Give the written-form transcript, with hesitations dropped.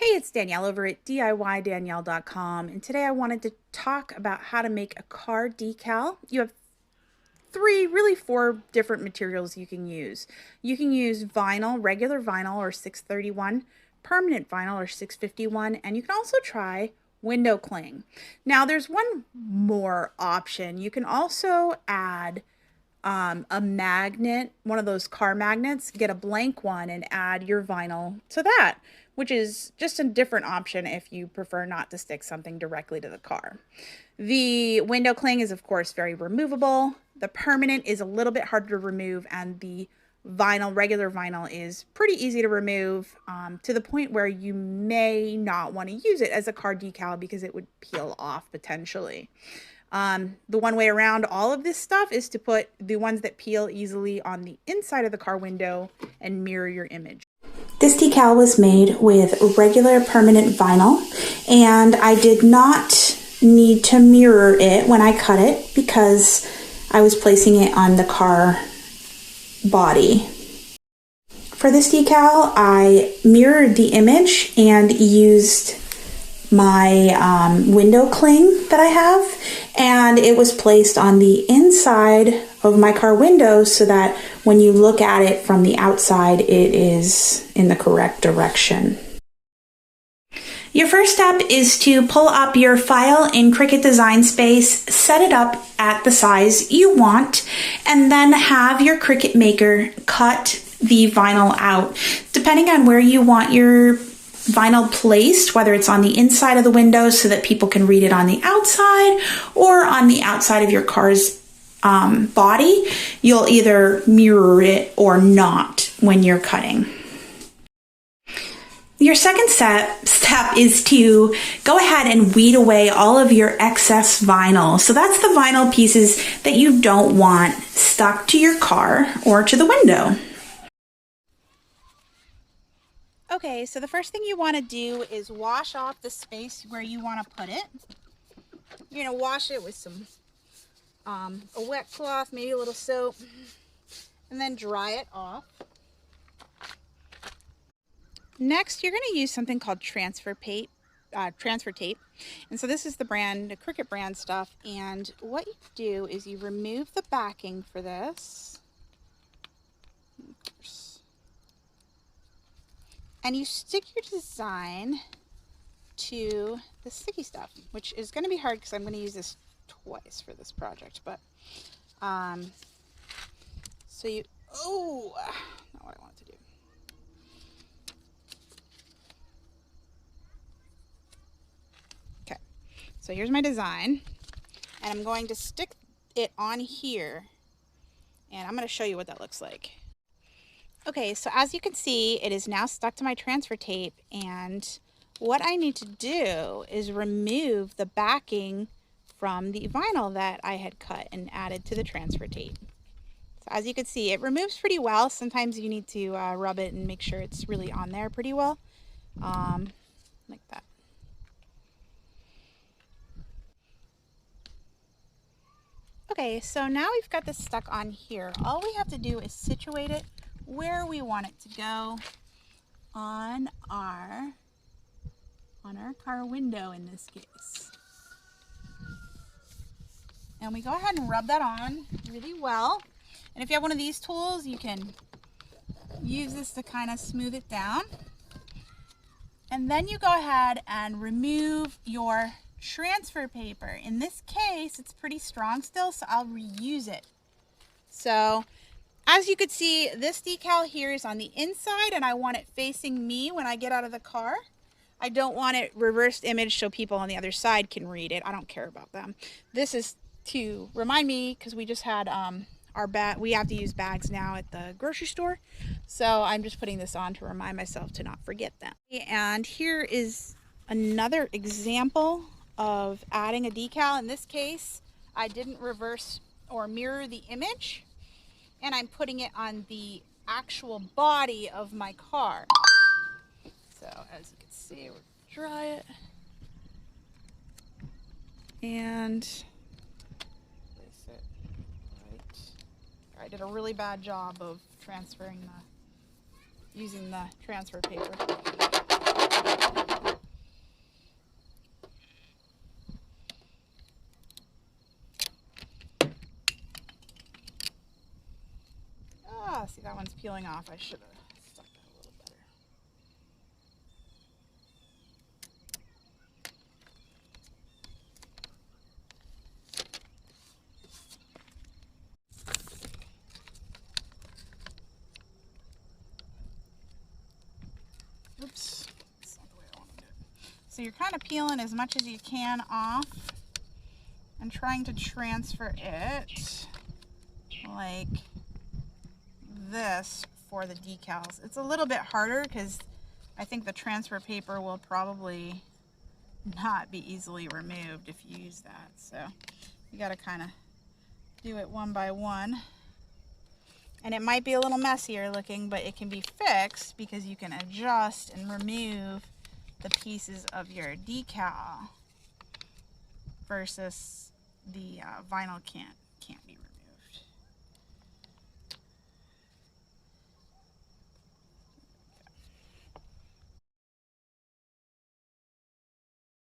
Hey, it's Danielle over at DIYDanielle.com, and today I wanted to talk about how to make a car decal. You have really four different materials you can use. You can use vinyl, regular vinyl or 631, permanent vinyl or 651, and you can also try window cling. Now there's one more option. You can also add a magnet, one of those car magnets, get a blank one and add your vinyl to that, which is just a different option if you prefer not to stick something directly to the car. The window cling is of course very removable. The permanent is a little bit harder to remove, and the vinyl, regular vinyl, is pretty easy to remove to the point where you may not want to use it as a car decal because it would peel off potentially. The one way around all of this stuff is to put the ones that peel easily on the inside of the car window and mirror your image. This decal was made with regular permanent vinyl, and I did not need to mirror it when I cut it because I was placing it on the car body. For this decal, I mirrored the image and used my window cling that I have, and it was placed on the inside of my car window so that when you look at it from the outside, it is in the correct direction. Your first step is to pull up your file in Cricut Design Space, set it up at the size you want, and then have your Cricut Maker cut the vinyl out. Depending on where you want your vinyl placed, whether it's on the inside of the window so that people can read it on the outside or on the outside of your car's body, you'll either mirror it or not when you're cutting. Your second step is to go ahead and weed away all of your excess vinyl. So that's the vinyl pieces that you don't want stuck to your car or to the window. Okay, so the first thing you want to do is wash off the space where you want to put it. You're going to wash it with some a wet cloth, maybe a little soap, and then dry it off. Next, you're going to use something called transfer tape. And so this is the brand, the Cricut brand stuff. And what you do is you remove the backing for this. And you stick your design to the sticky stuff, which is going to be hard because I'm going to use this twice for this project. But, so you, oh, not what I wanted to do. Okay, so here's my design, and I'm going to stick it on here, and I'm going to show you what that looks like. Okay, so as you can see, it is now stuck to my transfer tape, and what I need to do is remove the backing from the vinyl that I had cut and added to the transfer tape. So as you can see, it removes pretty well. Sometimes you need to rub it and make sure it's really on there pretty well, like that. Okay, so now we've got this stuck on here. All we have to do is situate it where we want it to go on our car window in this case. And we go ahead and rub that on really well. And if you have one of these tools, you can use this to kind of smooth it down. And then you go ahead and remove your transfer paper. In this case, it's pretty strong still, so I'll reuse it. So as you could see, this decal here is on the inside, and I want it facing me when I get out of the car. I don't want it reversed image so people on the other side can read it. I don't care about them. This is to remind me, because we just had we have to use bags now at the grocery store. So I'm just putting this on to remind myself to not forget them. And here is another example of adding a decal. In this case, I didn't reverse or mirror the image, and I'm putting it on the actual body of my car. So as you can see, we'll dry it. And place it right. I did a really bad job of using the transfer paper. See, that one's peeling off. I should have stuck that a little better. Oops, that's not the way I want to do it. So you're kind of peeling as much as you can off and trying to transfer it like this for the decals. It's a little bit harder because I think the transfer paper will probably not be easily removed if you use that. So you got to kind of do it one by one. And it might be a little messier looking, but it can be fixed because you can adjust and remove the pieces of your decal versus the vinyl can't be removed.